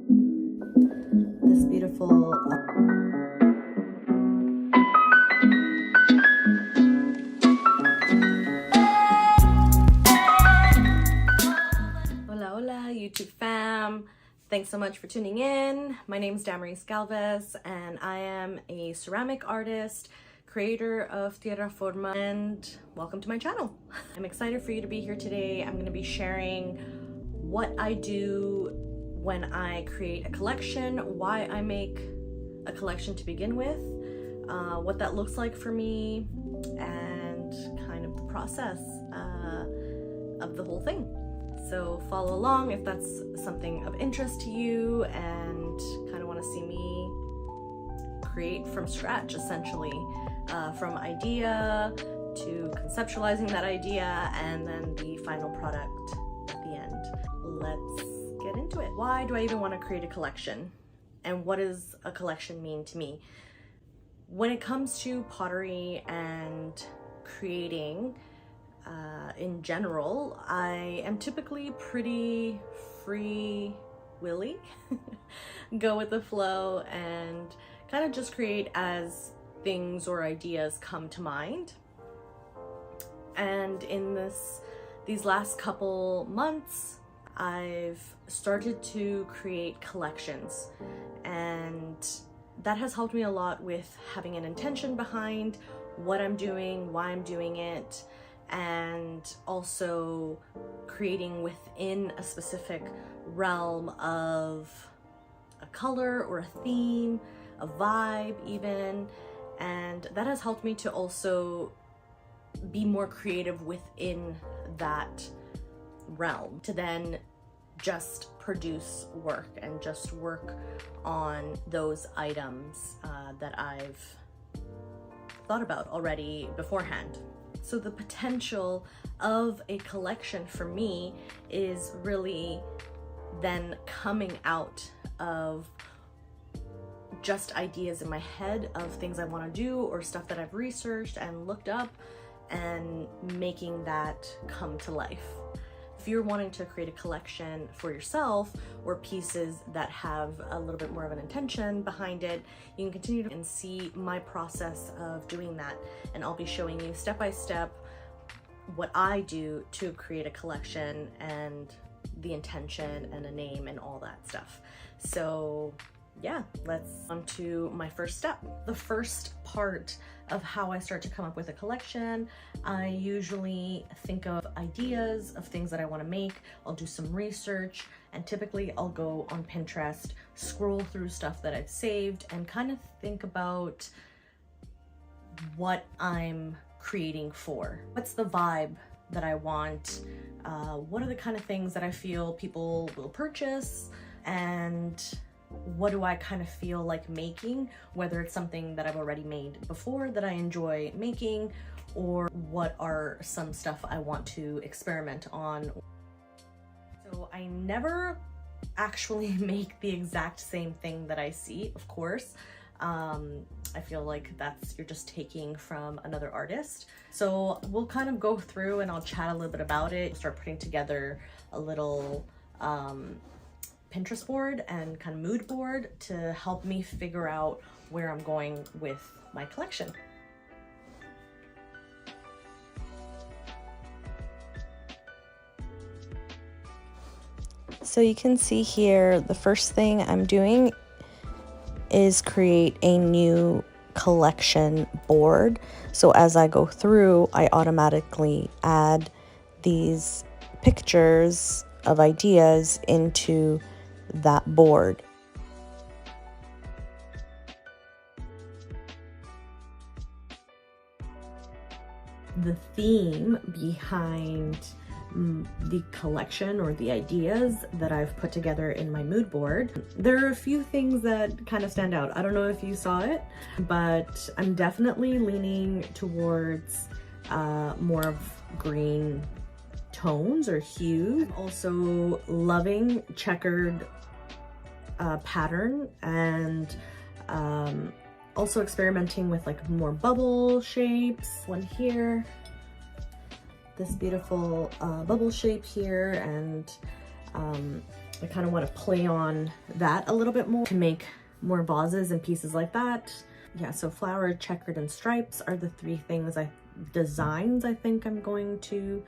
This beautiful Hola, hola, YouTube fam. Thanks so much for tuning in. My name is Damaris Galvez, and I am a ceramic artist, creator of Tierra Forma, and welcome to my channel. I'm excited for you to be here today. I'm going to be sharing what I do when I create a collection, why I make a collection to begin with, what that looks like for me, and kind of the process of the whole thing. So follow along if that's something of interest to you and kind of want to see me create from scratch, essentially, from idea to conceptualizing that idea and then the final product at the end. Let's get into it. Why do I even want to create a collection? And what does a collection mean to me? When it comes to pottery and creating, in general, I am typically pretty free-willy, go with the flow, and kind of just create as things or ideas come to mind. And in these last couple months, I've started to create collections, and that has helped me a lot with having an intention behind what I'm doing, why I'm doing it, and also creating within a specific realm of a color or a theme, a vibe even, and that has helped me to also be more creative within that realm, to then just produce work and just work on those items that I've thought about already beforehand. So the potential of a collection for me is really then coming out of just ideas in my head of things I want to do or stuff that I've researched and looked up, and making that come to life. If you're wanting to create a collection for yourself or pieces that have a little bit more of an intention behind it, you can continue to and see my process of doing that. And I'll be showing you step by step what I do to create a collection and the intention and a name and all that stuff. So yeah, let's on to my first step. The first part of how I start to come up with a collection, I usually think of ideas of things that I want to make. I'll do some research, and typically I'll go on Pinterest, scroll through stuff that I've saved, and kind of think about what I'm creating for. What's the vibe that I want? What are the kind of things that I feel people will purchase? And what do I kind of feel like making, whether it's something that I've already made before that I enjoy making, or what are some stuff I want to experiment on. So I never actually make the exact same thing that I see, of course. I feel like you're just taking from another artist. So we'll kind of go through and I'll chat a little bit about it, start putting together a little Pinterest board and kind of mood board to help me figure out where I'm going with my collection. So you can see here, the first thing I'm doing is create a new collection board. So as I go through, I automatically add these pictures of ideas into that board. The theme behind the collection or the ideas that I've put together in my mood board, there are a few things that kind of stand out. I don't know if you saw it, but I'm definitely leaning towards more of green tones or hues. Also loving checkered pattern, and also experimenting with like more bubble shapes. One here, this beautiful bubble shape here, and I kind of want to play on that a little bit more to make more vases and pieces like that. Yeah, so flowered, checkered, and stripes are the three designs I think I'm going to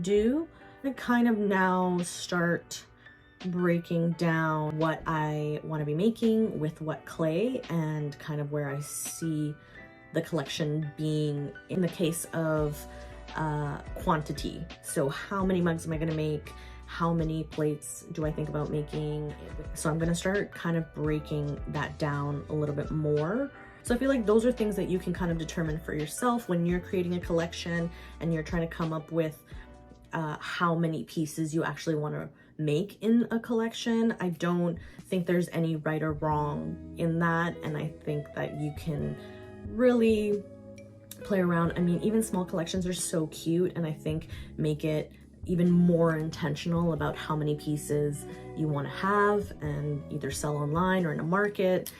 do. I kind of now start breaking down what I want to be making with what clay and kind of where I see the collection being in the case of quantity. So how many mugs am I going to make? How many plates do I think about making? So I'm going to start kind of breaking that down a little bit more. So I feel like those are things that you can kind of determine for yourself when you're creating a collection and you're trying to come up with how many pieces you actually want to make in a collection. I don't think there's any right or wrong in that, and I think that you can really play around. I mean, even small collections are so cute, and I think make it even more intentional about how many pieces you want to have and either sell online or in a market.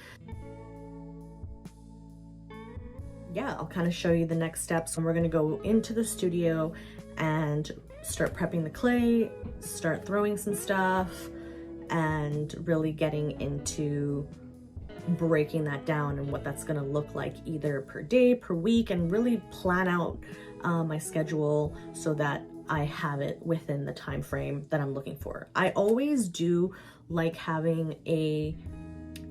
Yeah, I'll kind of show you the next steps. And we're going to go into the studio and start prepping the clay, start throwing some stuff, and really getting into breaking that down and what that's going to look like either per day, per week, and really plan out my schedule so that I have it within the time frame that I'm looking for. I always do like having a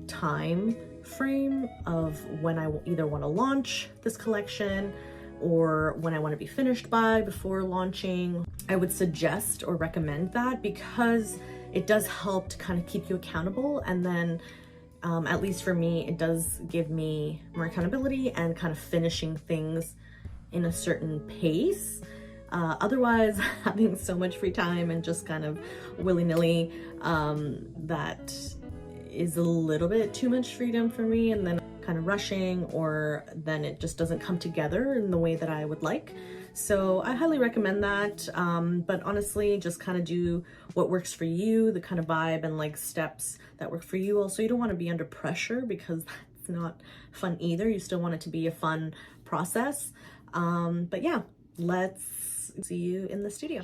time frame of when I either want to launch this collection or when I want to be finished by before launching. I would suggest or recommend that because it does help to kind of keep you accountable, and then at least for me, it does give me more accountability and kind of finishing things in a certain pace. Otherwise, having so much free time and just kind of willy-nilly, that is a little bit too much freedom for me, and then kind of rushing, or then it just doesn't come together in the way that I would like. So I highly recommend that, but honestly, just kind of do what works for you, the kind of vibe and like steps that work for you. Also, you don't want to be under pressure because that's not fun either. You still want it to be a fun process. But yeah, let's see you in the studio.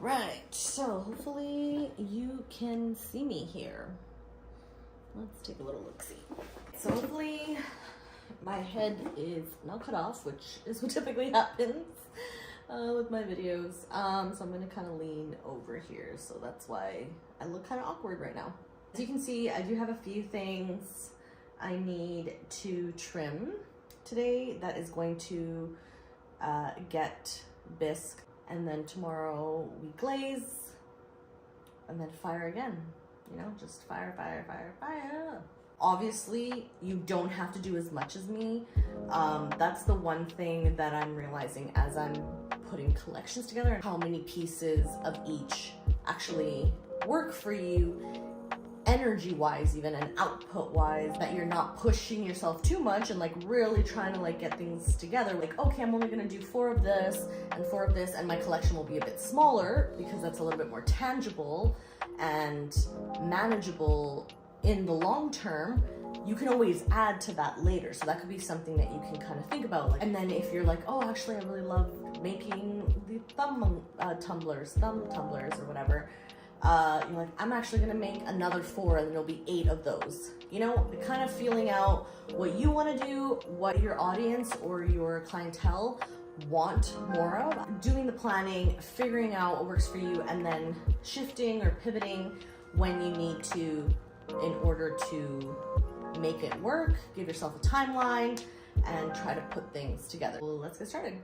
Right, so hopefully you can see me here. Let's take a little look-see. So hopefully my head is not cut off, which is what typically happens with my videos. So I'm gonna kind of lean over here, so that's why I look kind of awkward right now. As you can see, I do have a few things I need to trim today that is going to get bisque, and then tomorrow we glaze and then fire again. You know, just fire, fire, fire, fire. Obviously, you don't have to do as much as me. That's the one thing that I'm realizing as I'm putting collections together, and how many pieces of each actually work for you, energy-wise even, and output-wise, that you're not pushing yourself too much and like really trying to like get things together. Like, okay, I'm only gonna do 4 of this and 4 of this, and my collection will be a bit smaller because that's a little bit more tangible and manageable in the long term. You can always add to that later, so that could be something that you can kind of think about. Like, and then if you're like, oh, actually I really love making the thumb tumblers or whatever, you're like, I'm actually gonna make another 4 and there'll be 8 of those. You know, kind of feeling out what you want to do, what your audience or your clientele want more of, doing the planning, figuring out what works for you, and then shifting or pivoting when you need to in order to make it work. Give yourself a timeline and try to put things together. Well, let's get started.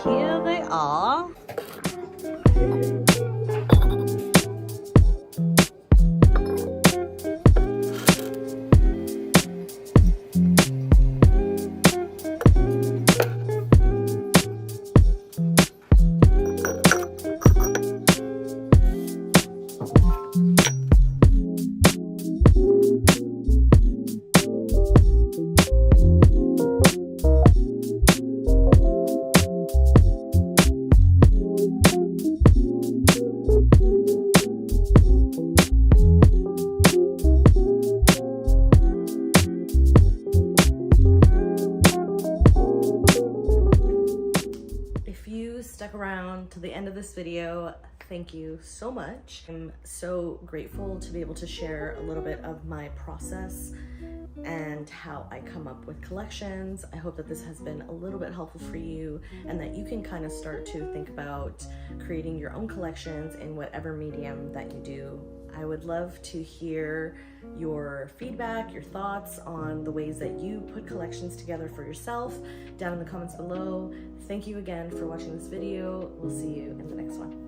Here they are. Stuck around to the end of this video, thank you so much. I'm so grateful to be able to share a little bit of my process and how I come up with collections. I hope that this has been a little bit helpful for you, and that you can kind of start to think about creating your own collections in whatever medium that you do. I would love to hear your feedback, your thoughts on the ways that you put collections together for yourself down in the comments below. Thank you again for watching this video. We'll see you in the next one.